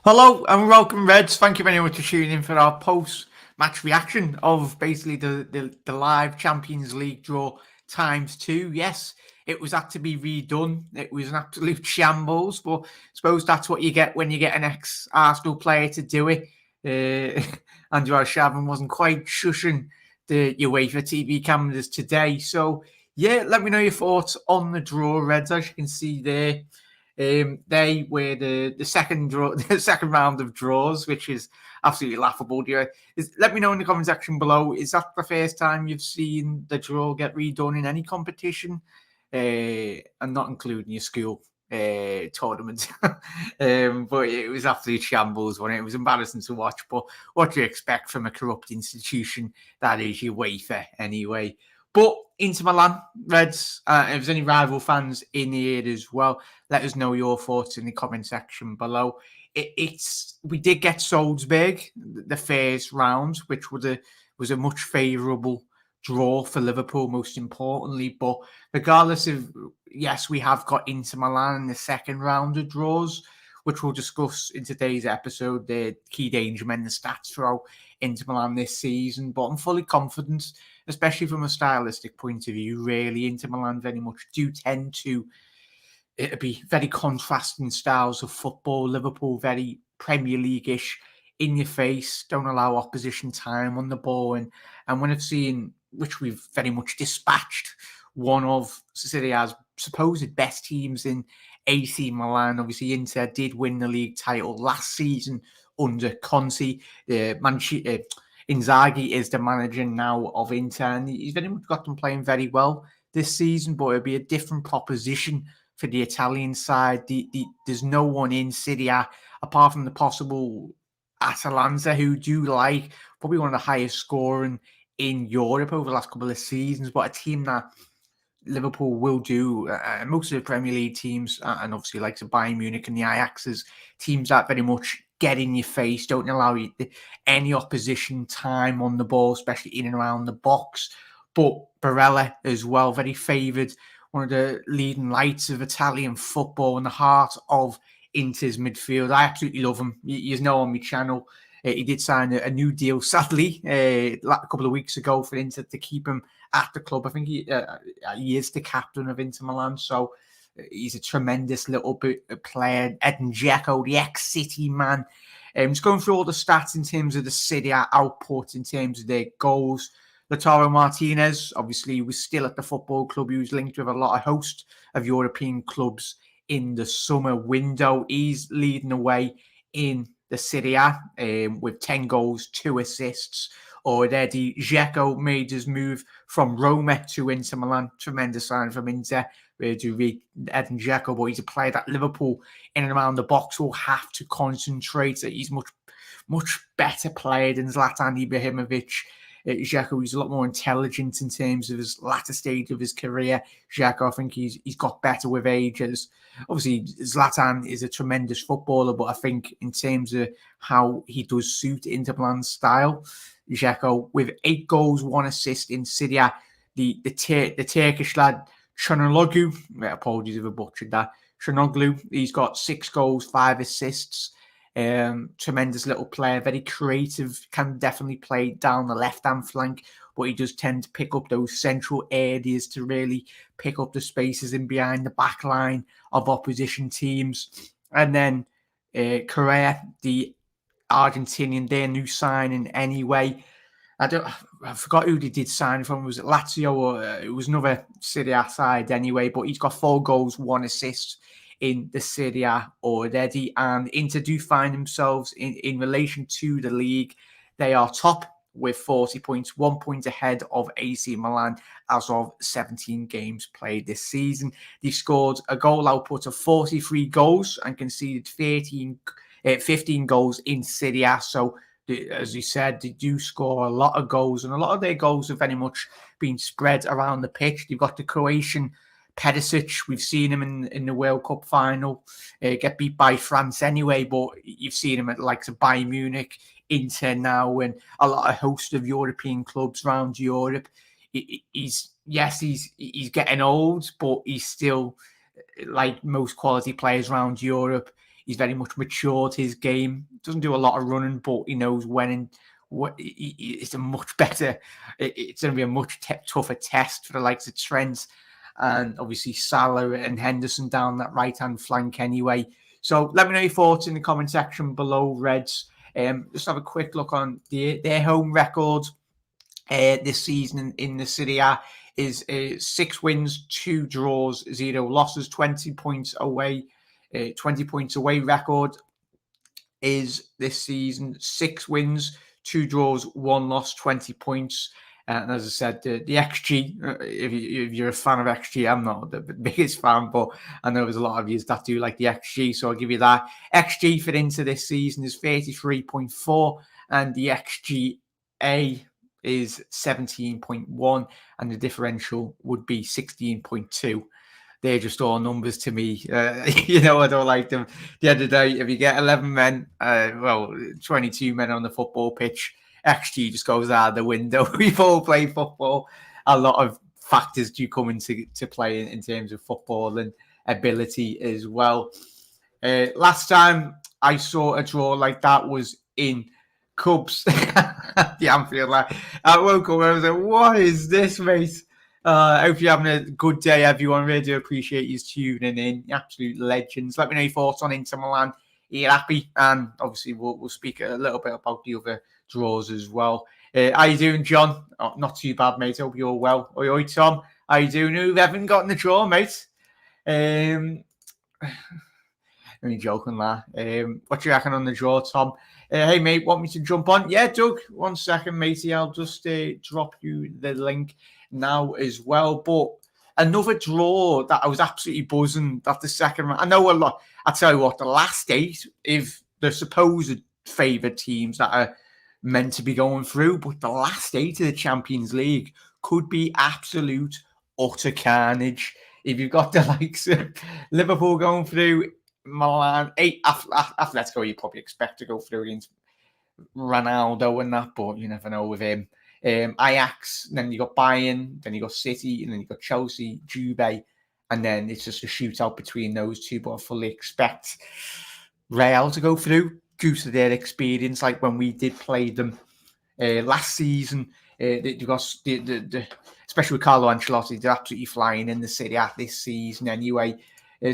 Hello and welcome, Reds. Thank you very much for tuning in for our post-match reaction of basically the live Champions League draw times two. Yes, it was had to be redone. It was an absolute shambles, but I suppose that's what you get when you get an ex-Arsenal player to do it. Andrew Shavin wasn't quite shushing the UEFA TV cameras today. So, yeah, let me know your thoughts on the draw, Reds. As you can see there, they were the second draw, the second round of draws, which is absolutely laughable. Let me know in the comment section below. Is that the first time you've seen the draw get redone in any competition, and not including your school tournament? But it was absolutely shambles. When it was embarrassing to watch. But what do you expect from a corrupt institution that is UEFA anyway? But Inter Milan, Reds, if there's any rival fans in here as well, let us know your thoughts in the comment section below. We did get Salzburg the first round, which was a much favourable draw for Liverpool, most importantly. But regardless of, yes, we have got Inter Milan in the second round of draws, which we'll discuss in today's episode, the key danger men, the stats throughout Inter Milan this season. But I'm fully confident, especially from a stylistic point of view. Really, Inter Milan very much do tend to be very contrasting styles of football. Liverpool very Premier League-ish, in your face, don't allow opposition time on the ball. And when I've seen, which we've very much dispatched, one of Serie A's supposed best teams in AC Milan. Obviously, Inter did win the league title last season under Conte. Inzaghi is the manager now of Inter, and he's very much got them playing very well this season, but it'll be a different proposition for the Italian side. There's no one in Serie A apart from the possible Atalanta, who do like probably one of the highest scoring in Europe over the last couple of seasons, but a team that Liverpool will do, most of the Premier League teams, and obviously like the Bayern Munich and the Ajaxes, teams that very much get in your face, don't allow you any opposition time on the ball, especially in and around the box. But Barella as well, very favoured, one of the leading lights of Italian football in the heart of Inter's midfield. I absolutely love him. You know, on my channel, he did sign a new deal, sadly, a couple of weeks ago for Inter to keep him at the club. I think he is the captain of Inter Milan, so he's a tremendous little bit of player. Edin Dzeko, the ex-City man. Just going through all the stats in terms of the Serie A output, in terms of their goals. Lautaro Martinez, obviously, was still at the football club. He was linked with a host of European clubs in the summer window. He's leading the way in the Serie A with 10 goals, 2 assists. Already, Dzeko made his move from Roma to Inter Milan. Tremendous sign from Inter. To read Edin Dzeko, but he's a player that Liverpool in and around the box will have to concentrate. He's much better player than Zlatan Ibrahimovic. Dzeko is a lot more intelligent in terms of his latter stage of his career. Dzeko, I think he's got better with age. Obviously, Zlatan is a tremendous footballer, but I think in terms of how he does suit Inter Milan's style, Dzeko with 8 goals, 1 assist in Serie A. The Turkish lad Çalhanoğlu, apologies if I butchered that. Çalhanoğlu, he's got 6 goals, 5 assists. Tremendous little player, very creative, can definitely play down the left-hand flank, but he does tend to pick up those central areas to really pick up the spaces in behind the back line of opposition teams. And then Correa, the Argentinian, their new signing anyway. I forgot who they did sign from. Was it Lazio or it was another Serie A side anyway? But he's got 4 goals, 1 assist in the Serie A already. And Inter do find themselves in relation to the league. They are top with 40 points, 1 point ahead of AC Milan as of 17 games played this season. They've scored a goal output of 43 goals and conceded 15 goals in Serie A. So, as you said, they do score a lot of goals, and a lot of their goals have very much been spread around the pitch. You've got the Croatian Perisic. We've seen him in the World Cup final get beat by France anyway, but you've seen him at the likes of Bayern Munich, Inter now, and a lot of host of European clubs around Europe. He's getting old, but he's still, like most quality players around Europe, He's very much matured his game. Doesn't do a lot of running, but he knows when and what. It's a much better. It's going to be a much tougher test for the likes of Trent and obviously Salah and Henderson down that right-hand flank anyway. So let me know your thoughts in the comment section below, Reds. Just have a quick look on their home record this season in the Serie A is 6 wins, 2 draws, 0 losses, 20 points away. 20 points away record is this season 6 wins, 2 draws, 1 loss, 20 points. And as I said, the XG, if you're a fan of XG, I'm not the biggest fan, but I know there's a lot of you that do like the XG, so I'll give you that. XG for into this season is 33.4, and the XGA is 17.1, and the differential would be 16.2. They're just all numbers to me. I don't like them. The other day, if you get 11 men, 22 men on the football pitch, XG just goes out of the window. We've all played football. A lot of factors do come into play in terms of football and ability as well. Last time I saw a draw like that was in Cubs. The Anfield. I woke up and I was like, what is this, mate? I hope you're having a good day, everyone. Really do appreciate you tuning in. Absolute legends. Let me know your thoughts on Inter Milan. Are you happy? And obviously, we'll speak a little bit about the other draws as well. How you doing, John? Oh, not too bad, mate. Hope you're well. Oi, Tom. How you doing? Who haven't gotten the draw, mate? Only joking, that. What do you reckon on the draw, Tom? Hey, mate, want me to jump on? Yeah, Doug. 1 second, matey. I'll just drop you the link now as well. But another draw that I was absolutely buzzing that the second round. I know a lot. I tell you what, the last 8, if the supposed favoured teams that are meant to be going through, but the last 8 of the Champions League could be absolute utter carnage. If you've got the likes of Liverpool going through, Milan, 8 Atletico, you probably expect to go through against Ronaldo and that, but you never know with him. Ajax, then you got Bayern, then you got City, and then you got Chelsea, Juve, and then it's just a shootout between those two. But I fully expect Real to go through due to their experience, like when we did play them last season. You got the especially with Carlo Ancelotti, they're absolutely flying in the Serie A this season. Anyway,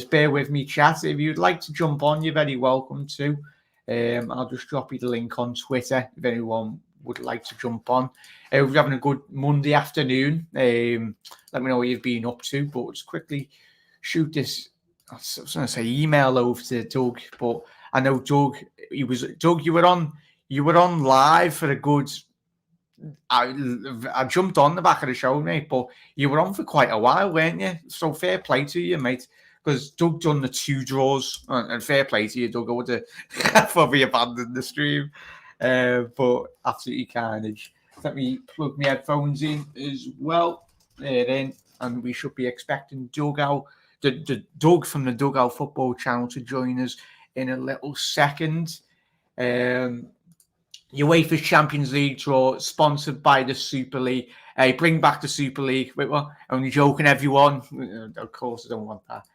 bear with me, chat. If you'd like to jump on, you're very welcome to. I'll just drop you the link on Twitter if anyone would like to jump on. We're having a good Monday afternoon. Let me know what you've been up to, but just quickly shoot this. I was going to say email over to Doug, but I know Doug. Doug. You were on live for a good. I jumped on the back of the show, mate, but you were on for quite a while, weren't you? So fair play to you, mate. Because Doug done the 2 draws, and fair play to you, Doug. I would have probably abandoned the stream, but absolutely carnage. Let me plug my headphones in as well. Then, and we should be expecting Doug out, the Doug from the Dugout Football Channel to join us in a little second. UEFA Champions League draw sponsored by the Super League. Bring back the Super League. Wait, what? Only joking, everyone. Of course, I don't want that.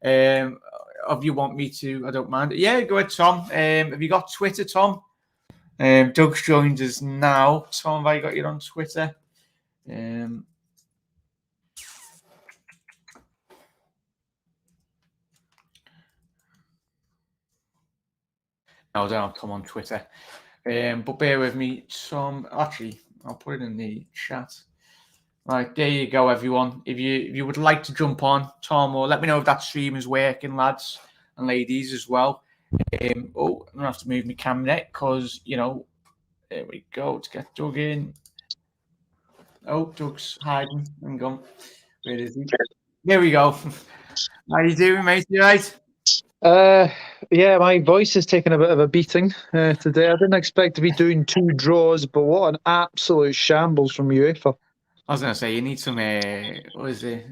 If you want me to, I don't mind. Yeah, go ahead, Tom. Have you got Twitter, Tom? Doug's joined us now. Tom, have I got you on Twitter? No, I don't come on Twitter. But bear with me, Tom. Actually, I'll put it in the chat. Right, there you go, everyone. If you would like to jump on, Tom, or let me know if that stream is working, lads and ladies as well. I'm going to have to move my camera because, there we go. Let's get Doug in. Oh, Doug's hiding. Hang on. Where is he? There we go. How you doing, mate? You right? Yeah, my voice is taking a bit of a beating today. I didn't expect to be doing 2 draws, but what an absolute shambles from UEFA. I was going to say, you need some, what is it,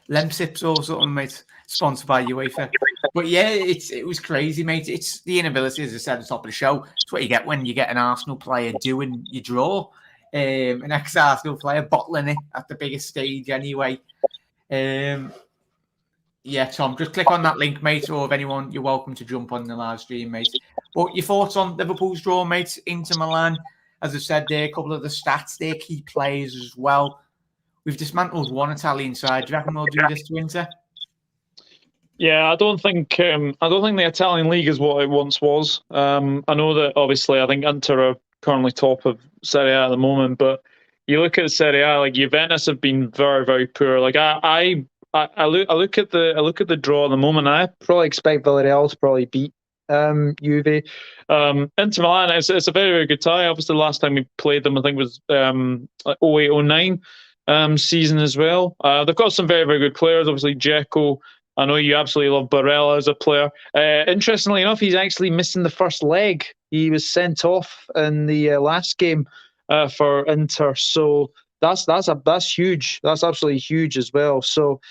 Lemsips or something, mate, sponsored by UEFA. But yeah, it was crazy, mate. It's the inability, as I said at the top of the show. It's what you get when you get an Arsenal player doing your draw. An ex-Arsenal player bottling it at the biggest stage anyway. Yeah, Tom, just click on that link, mate, or if anyone, you're welcome to jump on the live stream, mate. But your thoughts on Liverpool's draw, mate, into Milan? As I said there, a couple of the stats, their key players as well. We've dismantled one Italian side. Do you reckon we'll do this to Inter? Yeah, I don't think the Italian league is what it once was. I know that obviously I think Inter are currently top of Serie A at the moment, but you look at Serie A, like Juventus have been very, very poor. Like I look at the draw at the moment. I probably expect Villarreal to probably beat Juve. Inter Milan, it's a very, very good tie. Obviously, the last time we played them, I think was 08-09 season as well. They've got some very, very good players. Obviously, Dzeko. I know you absolutely love Barella as a player. Interestingly enough, he's actually missing the first leg. He was sent off in the last game for Inter. So that's huge. That's absolutely huge as well. So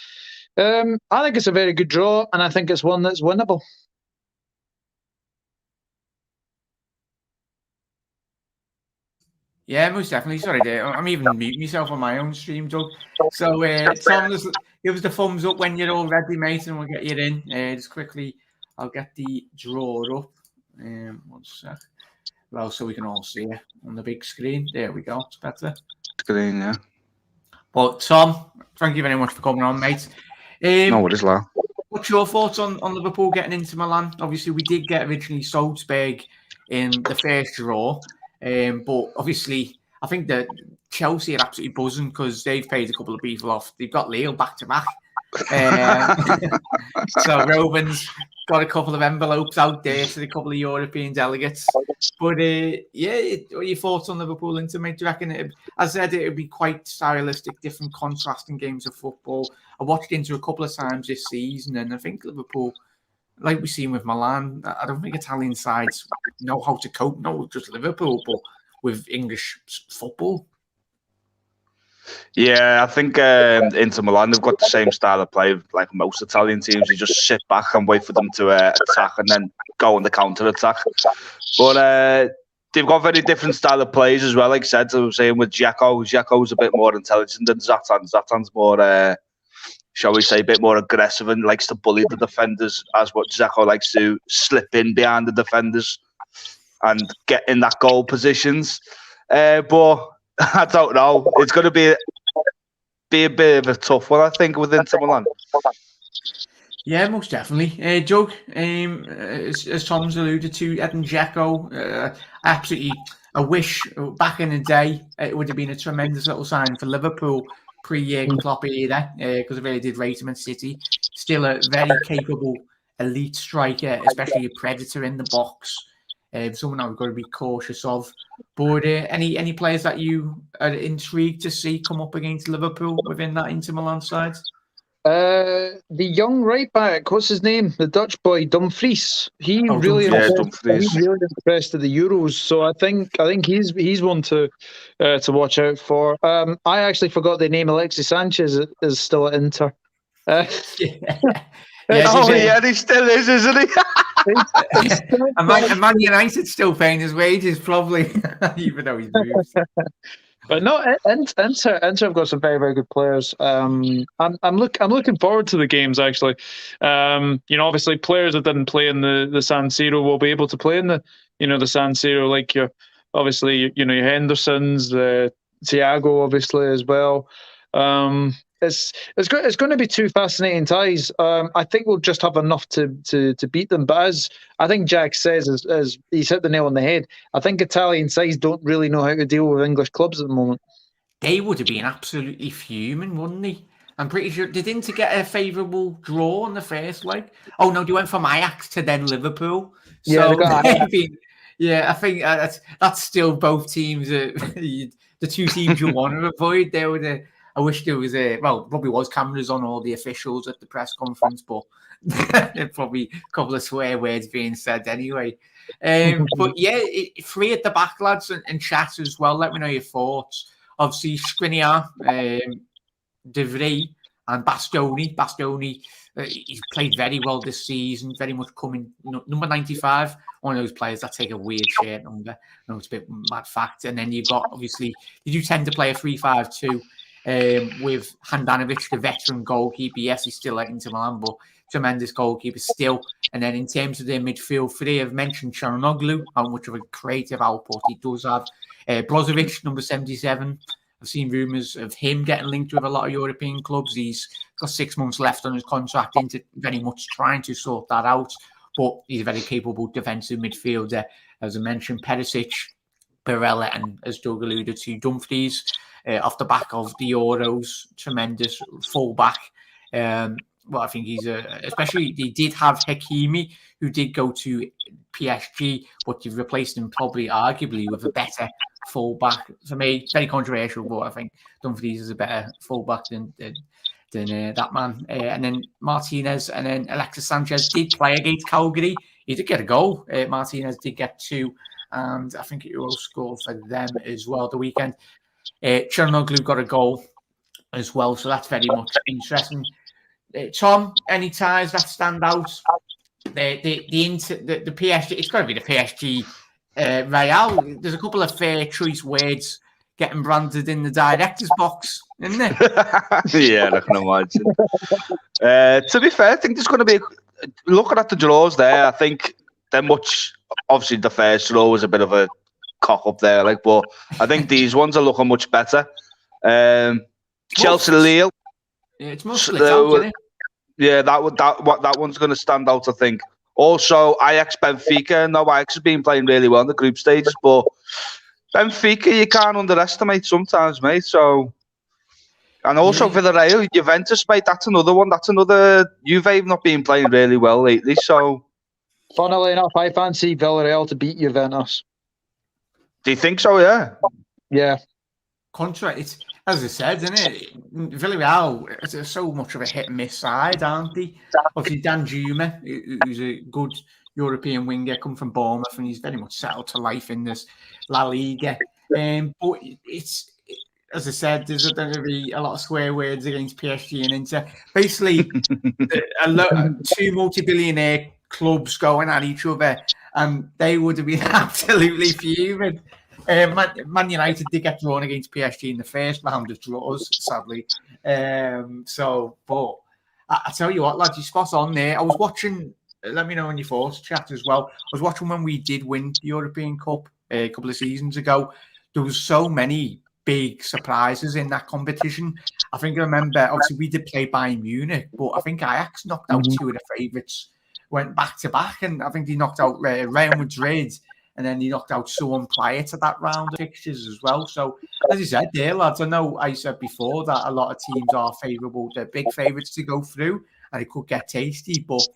I think it's a very good draw, and I think it's one that's winnable. Yeah, most definitely. Sorry, there. I'm even muting myself on my own stream, Doug. So, Tom, give us the thumbs up when you're all ready, mate, and we'll get you in. Just quickly, I'll get the draw up. 1 sec. Well, so we can all see it on the big screen. There we go. It's better. Screen, yeah. But, Tom, thank you very much for coming on, mate. No worries, lad. What's your thoughts on Liverpool getting into Milan? Obviously, we did get originally Salzburg in the first draw. But obviously, I think that Chelsea are absolutely buzzing because they've paid a couple of people off. They've got Leo back to back. So Robin's got a couple of envelopes out there to the couple of European delegates. But yeah, what are your thoughts on Liverpool Inter, mate? Do you reckon, as I said, it would be quite stylistic, different contrasting games of football? I watched Inter a couple of times this season, and I think Liverpool, like we've seen with Milan, I don't think Italian sides know how to cope, not just Liverpool, but with English football. Yeah, I think Inter Milan, they've got the same style of play like most Italian teams. You just sit back and wait for them to attack and then go on the counter-attack. But they've got very different style of plays as well. Like I said, I was saying with Dzeko's a bit more intelligent than Zlatan. Zlatan's more... shall we say, a bit more aggressive and likes to bully the defenders, as what Dzeko likes to slip in behind the defenders and get in that goal positions. But I don't know. It's going to be a bit of a tough one, I think, with Inter Milan. Yeah, most definitely. Doug, as Tom's alluded to, Edin Dzeko, I wish back in the day it would have been a tremendous little sign for Liverpool pre-Jurgen Klopp era, because I really did rate him at City. Still a very capable elite striker, especially a predator in the box. Someone I've got to be cautious of. But any players that you are intrigued to see come up against Liverpool within that Inter Milan side? The young right back, what's his name? The Dutch boy, Dumfries. He really impressed at the Euros. So I think he's one to watch out for. I actually forgot the name. Alexis Sanchez is still at Inter. Yeah, he still is, isn't he? And Man United still paying his wages, probably, even though he's moved. But no, Inter have got some very, very good players. I'm looking forward to the games actually. Obviously players that didn't play in the San Siro will be able to play in the San Siro, like your Hendersons, Thiago obviously as well. It's going to be two fascinating ties. I think we'll just have enough to beat them. But as I think Jack says, as he's hit the nail on the head, I think Italian sides don't really know how to deal with English clubs at the moment. They would have been absolutely fuming, wouldn't they? I'm pretty sure. They didn't get a favourable draw in the first leg. Oh no, they went from Ajax to then Liverpool. So I think that's still both teams. The two teams you want to avoid. They were I wish there was probably was cameras on all the officials at the press conference, but probably a couple of swear words being said anyway. But yeah, free at the back, lads, and chat as well. Let me know your thoughts. Obviously, Skriniar, De Vrij, and Bastoni. Bastoni, he's played very well this season, very much coming. Number 95, one of those players that take a weird shirt number. I know it's a bit mad fact. And then you've got, obviously, you do tend to play a 3-5-2. with Handanovic, the veteran goalkeeper. Yes, he's still at Inter Milan, but tremendous goalkeeper still. And then in terms of their midfield three, I've mentioned Çalhanoğlu, how much of a creative output he does have. Brozovic, number 77. I've seen rumours of him getting linked with a lot of European clubs. He's got 6 months left on his contract, into very much trying to sort that out. But he's a very capable defensive midfielder. As I mentioned, Perisic, Barella, and as Doug alluded to, Dumfries, off the back of the Euros, tremendous fullback. Well, I think he's especially they did have Hakimi, who did go to PSG, but you've replaced him probably arguably with a better fullback. For me, very controversial, but I think Dumfries is a better fullback than that man. And then Martinez and then Alexis Sanchez did play against Calgary. He did get a goal. Martinez did get 2, and I think he will score for them as well the weekend. Çalhanoğlu got a goal as well, so that's very much interesting. Tom, any ties that stand out? The PSG, it's got to be the PSG Real. There's a couple of fair choice words getting branded in the director's box, isn't there? Yeah, I can imagine. To be fair, I think there's going to be, looking at the draws there, I think they're much, obviously the first draw was a bit of a cock up there, like, but I think these ones are looking much better. Chelsea Lille. Yeah, it's mostly out, isn't it? Yeah, that one's going to stand out, I think. Also, Ajax Benfica. No, Ajax has been playing really well in the group stages, but Benfica you can't underestimate sometimes, mate. So, and also Villarreal, Juventus, mate. That's another one. That's another. Juve have not been playing really well lately. So, funnily enough, I fancy Villarreal to beat Juventus. Do you think so? Yeah. Yeah. It's, as I said, isn't it? Villarreal, it's so much of a hit and miss side, aren't they? Obviously, Dan Juma, who's a good European winger, come from Bournemouth, and he's very much settled to life in this La Liga. But it's, as I said, there's going to be a lot of swear words against PSG and Inter. Basically, 2 multi-billionaire clubs going at each other, and they would have been absolutely fuming. Man United did get drawn against PSG in the first round of draws, sadly. But I tell you what, lads, you're spot on there. I was watching, let me know on your thoughts, chat as well. I was watching when we did win the European Cup a couple of seasons ago. There was so many big surprises in that competition. I think I remember, obviously, we did play Bayern Munich, but I think Ajax knocked out 2 of the favourites, went back to back, and I think they knocked out Real Madrid. And then he knocked out someone prior to that round of fixtures as well. So, as you said there, lads, I know I said before that a lot of teams are favourable. They're big favourites to go through, and it could get tasty. But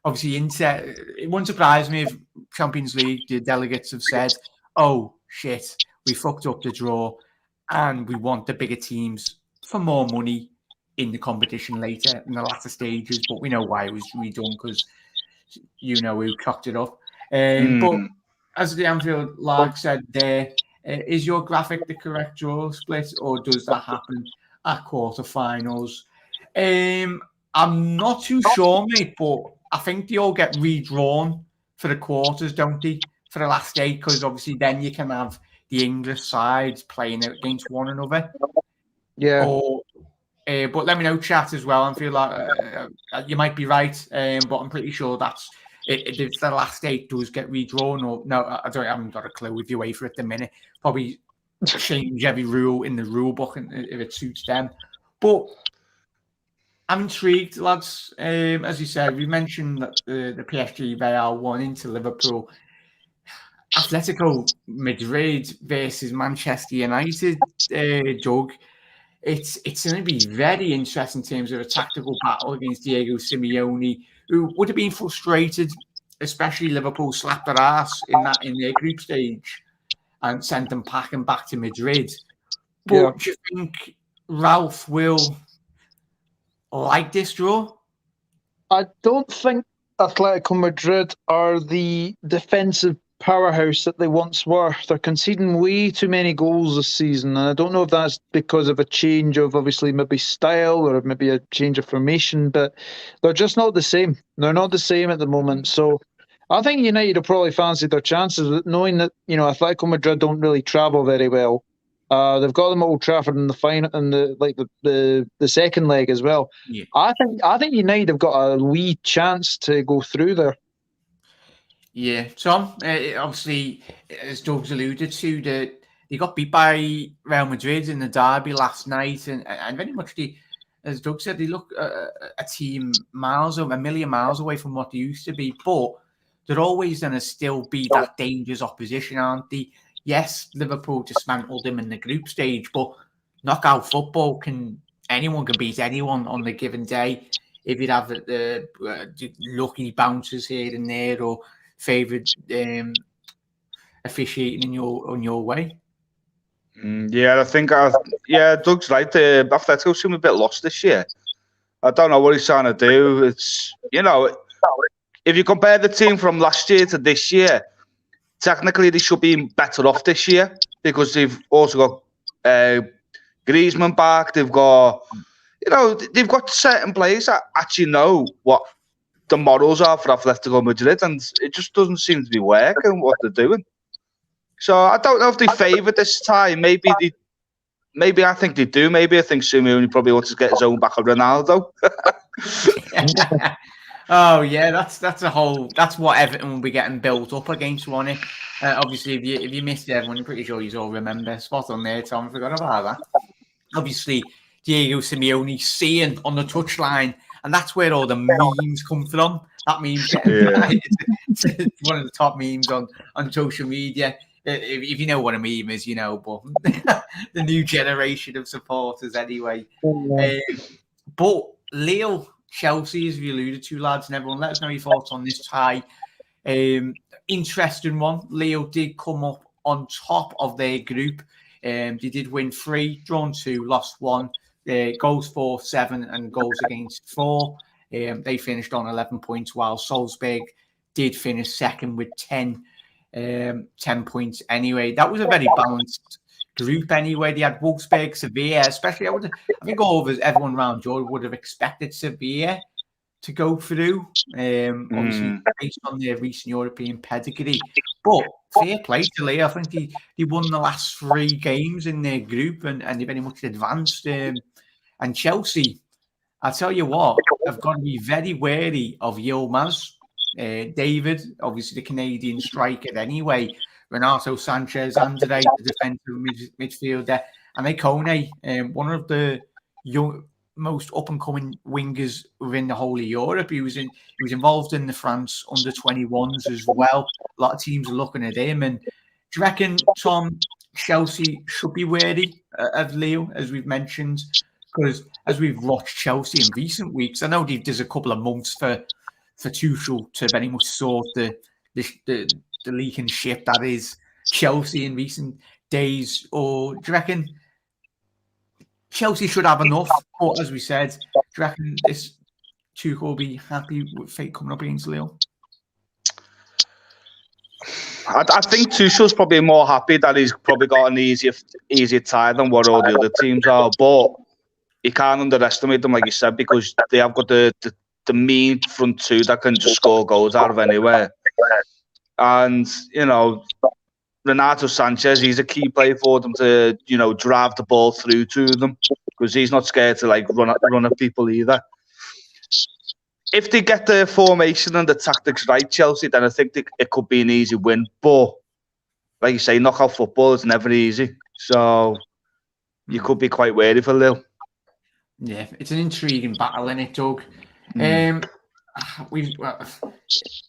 obviously, Inter, it wouldn't surprise me if Champions League, the delegates have said, oh, shit, we fucked up the draw, and we want the bigger teams for more money in the competition later, in the latter stages. But we know why it was redone, because you know who cocked it up. But as the Anfield Lark said there, is your graphic the correct draw split, or does that happen at quarterfinals? I'm not too sure, mate, but I think they all get redrawn for the quarters, don't they? For the last 8, because obviously then you can have the English sides playing against one another. Yeah. But let me know, chat, as well. I feel like you might be right, but I'm pretty sure that's if the last 8 does get redrawn, or no, I haven't got a clue with you UEFA at the minute. Probably change every rule in the rule book if it suits them. But I'm intrigued, lads. As you said, we mentioned that the PSG Real won into Liverpool. Atletico Madrid versus Manchester United, Doug. It's going to be very interesting in terms of a tactical battle against Diego Simeone, who would have been frustrated, especially Liverpool slapped their ass in their group stage and sent them packing back to Madrid. But do you think Ralph will like this draw? I don't think Atletico Madrid are the defensive powerhouse that they once were. They're conceding way too many goals this season, and I don't know if that's because of a change of obviously maybe style or maybe a change of formation, but they're just not the same. They're not the same at the moment. So I think United will probably fancy their chances, knowing that, you know, Atletico Madrid don't really travel very well. They've got them at Old Trafford in the final, in the second leg as well. Yeah. I think United have got a wee chance to go through there. Yeah, Tom. Obviously, as Doug's alluded to, they got beat by Real Madrid in the derby last night, and very much as Doug said, they look a team a million miles away from what they used to be, but they're always going to still be that dangerous opposition, aren't they? Yes, Liverpool dismantled them in the group stage, but knockout football anyone can beat anyone on the given day if you have the lucky bounces here and there or favoured officiating on your way. Yeah, I think Doug's right. Atletico seem a bit lost this year. I don't know what he's trying to do. It's if you compare the team from last year to this year, technically they should be better off this year because they've also got Griezmann back. They've got they've got certain players that actually know what the models are for Atletico Madrid, and it just doesn't seem to be working what they're doing. So I don't know if they favour this time. Maybe I think they do. Maybe I think Simeone probably wants to get his own back on Ronaldo. Oh yeah, that's what Everton will be getting built up against, won't it? Obviously, if you missed everyone, I'm pretty sure you all remember. Spot on there, Tom. I forgot about that. Obviously, Diego Simeone seeing on the touchline, and that's where all the memes come from. That meme's it's one of the top memes on social media. If you know what a meme is, but the new generation of supporters anyway. But Leo, Chelsea, as we alluded to, lads, and everyone, let us know your thoughts on this tie. Interesting one. Leo did come up on top of their group. They did win 3, drawn 2, lost 1. Goals for 7 and goals against 4. They finished on 11 points, while Salzburg did finish second with 10 points anyway. That was a very balanced group anyway. They had Wolfsburg, Sevilla, especially. I think everyone around Europe would have expected Sevilla to go through, obviously based on their recent European pedigree. But fair play to Leo. I think they won the last 3 games in their group and they very much advanced. And Chelsea, I tell you what, I've got to be very wary of Yilmaz. David, obviously the Canadian striker anyway, Renato Sanchez, Andre, the defensive midfielder, and Ikone, one of the most up-and-coming wingers within the whole of Europe. He was involved in the France under-21s as well. A lot of teams are looking at him. And do you reckon, Tom, Chelsea should be wary of Leo, as we've mentioned? Because as we've watched Chelsea in recent weeks, I know there's a couple of months for Tuchel to very much sort the leaking ship that is Chelsea in recent days. Or do you reckon Chelsea should have enough? But as we said, do you reckon this Tuchel will be happy with fate coming up against Lille? I think Tuchel's probably more happy that he's probably got an easier tie than what all the other teams are. But you can't underestimate them, like you said, because they have got the mean front two that can just score goals out of anywhere. And, Renato Sanchez, he's a key player for them to, drive the ball through to them because he's not scared to run at people either. If they get the formation and the tactics right, Chelsea, then I think it could be an easy win. But, like you say, knockout football is never easy. So you could be quite wary for Lille. Yeah, it's an intriguing battle, isn't it, Doug?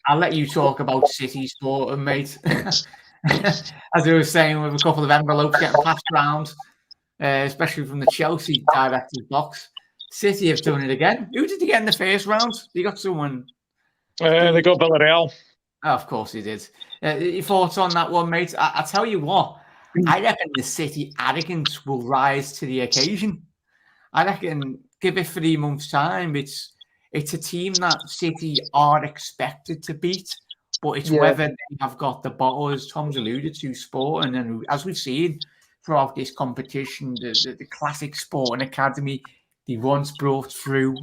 I'll let you talk about City sport, mate. As I was saying, with a couple of envelopes getting passed around, especially from the Chelsea director's box. City have done it again. Who did they get in the first round? They got someone. They got Villarreal. Oh, of course they did. Your thoughts on that one, mate? I tell you what, I reckon the City arrogance will rise to the occasion. I reckon give it 3 months' time. It's a team that City are expected to beat, but it's whether they have got the bottle, as Tom's alluded to, sport. And then, as we've seen throughout this competition, the classic Sporting Academy, they once brought through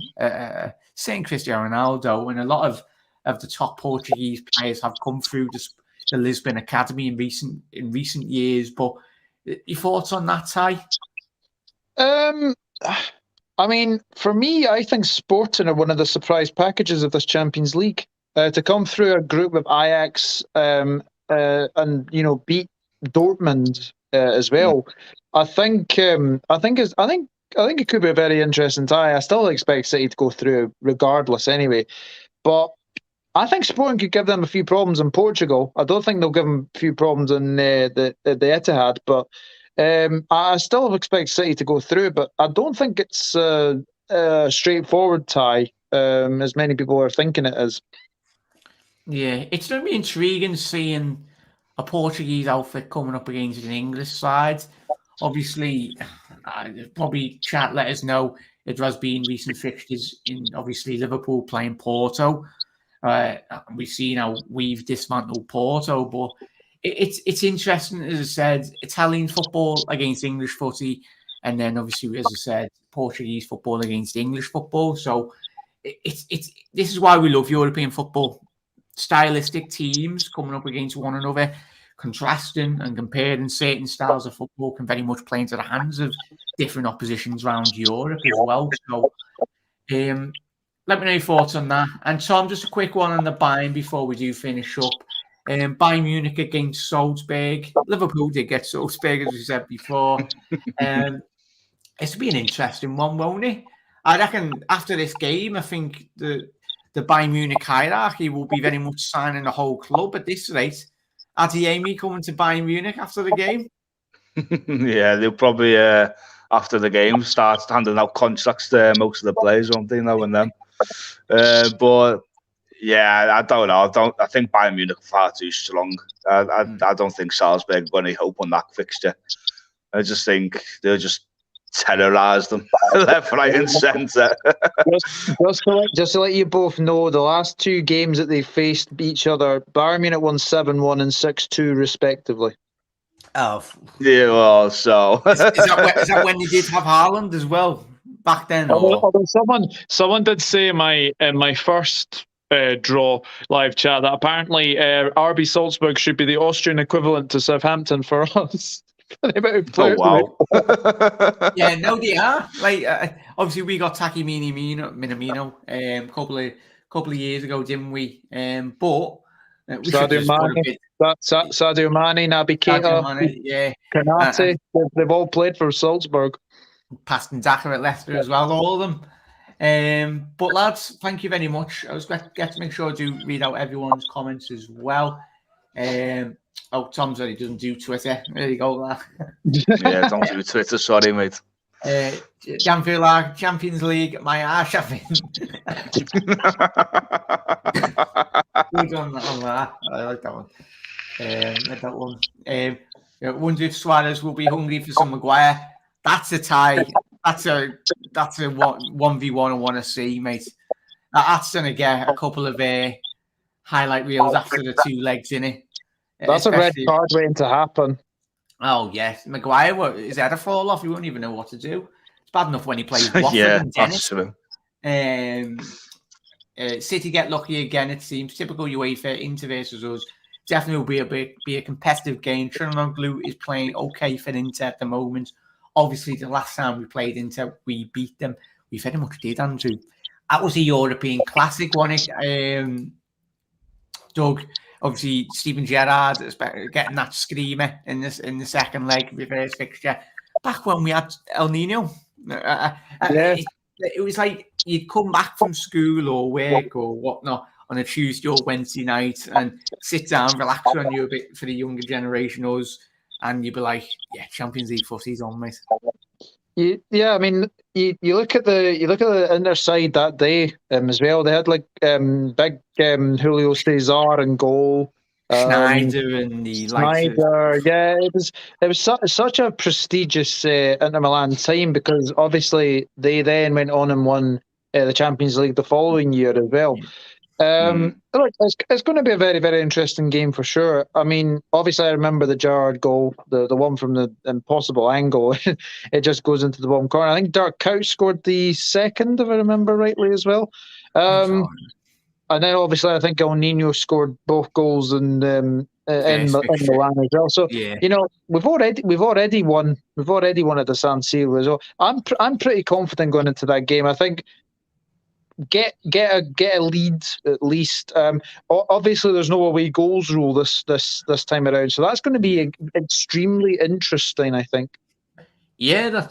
St. Cristiano Ronaldo, and a lot of the top Portuguese players have come through the Lisbon Academy in recent years. But Your thoughts on that, Ty? I mean, for me, I think Sporting are one of the surprise packages of this Champions League. To come through a group of Ajax and beat Dortmund as well. I think it could be a very interesting tie. I still expect City to go through regardless anyway, but I think Sporting could give them a few problems in Portugal. I don't think they'll give them a few problems in the Etihad, but I still expect City to go through. But I don't think it's a straightforward tie, as many people are thinking it is. Yeah, it's going to be intriguing seeing a Portuguese outfit coming up against an English side. Obviously, probably chat let us know if there has been recent fixtures in obviously Liverpool playing Porto. We've seen how we've dismantled Porto, but it's interesting, as I said, Italian football against English footy, and then obviously, as I said, Portuguese football against English football. So this is why we love European football. Stylistic teams coming up against one another, contrasting and comparing certain styles of football can very much play into the hands of different oppositions around Europe as well. So let me know your thoughts on that. And Tom, just a quick one on the Bayern before we do finish up. Bayern Munich against Salzburg. Liverpool did get Salzburg, as we said before. It's be an interesting one, won't it? I reckon after this game, I think the Bayern Munich hierarchy will be very much signing the whole club at this rate. Adeyemi coming to Bayern Munich after the game? Yeah, they'll probably, after the game, start handing out contracts to most of the players, won't they, now and then? But, yeah, I don't know. I think Bayern Munich are far too strong. I don't think Salzburg have got any hope on that fixture. I just think they'll just terrorise them left, right, and centre. just to let you both know, the last two games that they faced each other, Bayern Munich won 7-1 and 6-2 respectively. Oh, yeah. Well, so is that when they did have Haaland as well back then? Or? Someone did say in my first draw live chat that apparently RB Salzburg should be the Austrian equivalent to Southampton for us. Oh wow! Yeah, no, they are. Like obviously, we got Taki Minamino a couple of years ago, didn't we? But we Sadio Mane, Naby Keita, Konate, they've all played for Salzburg. Paston Daka at Leicester as well, all of them. But lads, thank you very much. I was going to make sure I do read out everyone's comments as well. Tom said he doesn't do Twitter. There you go, lad. Yeah, don't do Twitter. Sorry, mate. Champions League, my arse, I think. Good on that. I like that one. Wonder if Suarez will be hungry for some Maguire. That's a tie. That's a 1v1 I want to see, mate. That's going to get a couple of highlight reels after the two legs in it. That's a red card waiting to happen. Oh, yes. Maguire, his head a fall off. He won't even know what to do. It's bad enough when he plays Watford and Dennis. City get lucky again, it seems. Typical UEFA, Inter versus us. Definitely will be a competitive game. Trinoglu is playing okay for Inter at the moment. Obviously, the last time we played Inter, we beat them. We very much did, Andrew. That was a European classic, wasn't it? Doug, obviously, Steven Gerrard is getting that screamer in the second leg of the first fixture. Back when we had El Nino, it was like you'd come back from school or work or whatnot on a Tuesday or Wednesday night and sit down, relax on you a bit for the younger generation, us, and you'd be like, "Yeah, Champions League footy's on, mate." Yeah, I mean, you look at the Inter side that day as well. They had like big Julio Cesar in goal, Schneider and the Schneider. Yeah, it was such a prestigious Inter Milan time because obviously they then went on and won the Champions League the following year as well. Look, it's going to be a very, very interesting game for sure. I mean, obviously, I remember the Gerrard goal, the one from the impossible angle. It just goes into the bottom corner. I think Dirk Kuyt scored the second, if I remember rightly, as well. And then obviously I think El Nino scored both goals in Milan as well. So you know we've already won at the San Siro as well. I'm pretty confident going into that game. I think get a lead at least. Obviously there's no away goals rule this time around, so that's going to be extremely interesting, I think. Yeah,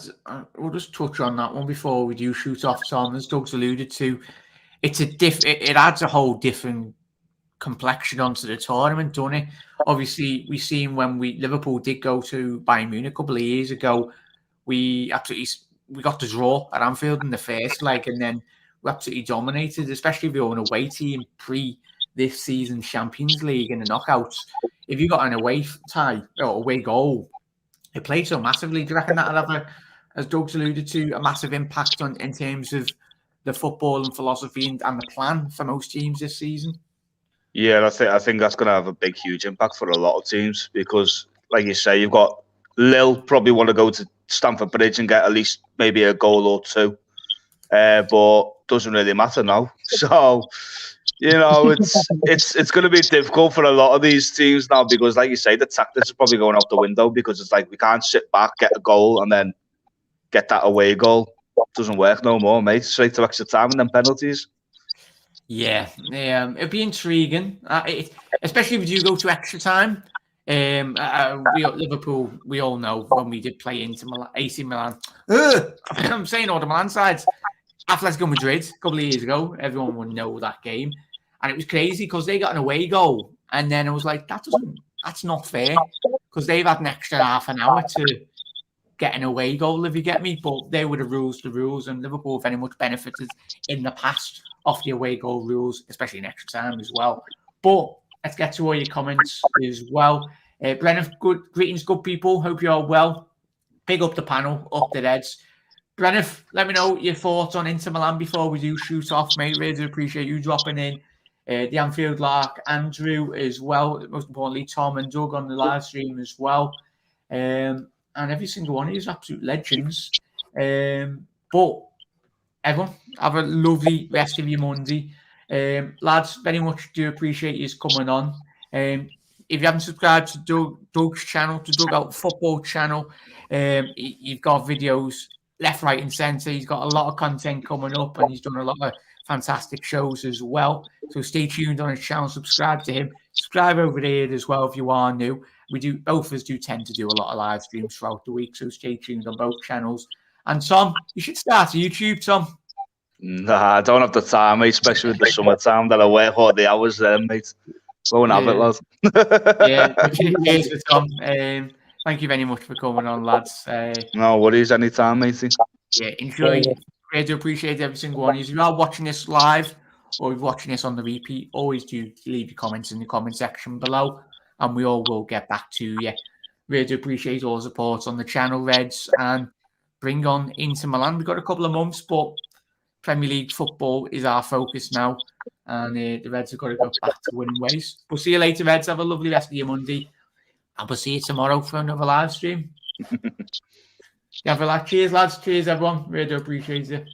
we'll just touch on that one before we do shoot off, Tom. As Doug's alluded to, it adds a whole different complexion onto the tournament, doesn't it? Obviously, we've seen when Liverpool did go to Bayern Munich a couple of years ago, we got the draw at Anfield in the first leg, and then we absolutely dominated, especially if you're an away team pre this season's Champions League in the knockouts. If you got an away tie or away goal, it played so massively. Do you reckon that'll have as Doug's alluded to, a massive impact in terms of the football and philosophy and the plan for most teams this season? Yeah, I think that's going to have a big, huge impact for a lot of teams because, like you say, you've got Lille probably want to go to Stamford Bridge and get at least maybe a goal or two, but doesn't really matter now. So, you know, it's going to be difficult for a lot of these teams now because, like you say, the tactics are probably going out the window because it's like we can't sit back, get a goal, and then get that away goal. Doesn't work no more, mate. Straight to extra time and then penalties. Yeah, it'd be intriguing, especially if you go to extra time. Liverpool, we all know when we did play AC Milan. I'm saying all the Milan sides. Atletico Madrid a couple of years ago, everyone would know that game, and it was crazy because they got an away goal, and then it was like that's not fair because they've had an extra half an hour to get an away goal, if you get me. But they were the rules, and Liverpool very much benefited in the past off the away goal rules, especially in extra time as well. But let's get to all your comments as well. Brennan, greetings, good people. Hope you're all well. Big up the panel, up the Reds. Brennan, let me know your thoughts on Inter Milan before we do shoot off, mate. Really appreciate you dropping in. The Anfield Lark, Andrew as well. Most importantly, Tom and Doug on the live stream as well. And every single one of you is absolute legends. But everyone, have a lovely rest of your Monday. Lads, very much do appreciate you coming on. If you haven't subscribed to Doug's channel, to Doug Out Football channel, you've got videos left, right and centre. He's got a lot of content coming up and he's done a lot of fantastic shows as well. So stay tuned on his channel, subscribe to him. Subscribe over there as well if you are new. Both of us do tend to do a lot of live streams throughout the week, so stay tuned on both channels. And Tom, you should start a YouTube, Tom. Nah, I don't have the time, mate, especially with the summertime that I work all the hours then, mate. Won't have it, lad. Yeah, cheers for Tom. Thank you very much for coming on, lads. No worries, anytime, matey. Yeah, enjoy. I do appreciate every single one. If you are watching this live or you're watching this on the repeat, always do leave your comments in the comment section below, and we all will get back to you. Really do appreciate all the support on the channel, Reds, and bring on Inter Milan. We've got a couple of months, but Premier League football is our focus now, and the Reds have got to go back to winning ways. We'll see you later, Reds. Have a lovely rest of your Monday. And we'll see you tomorrow for another live stream. Cheers, lads. Cheers, everyone. Really do appreciate it.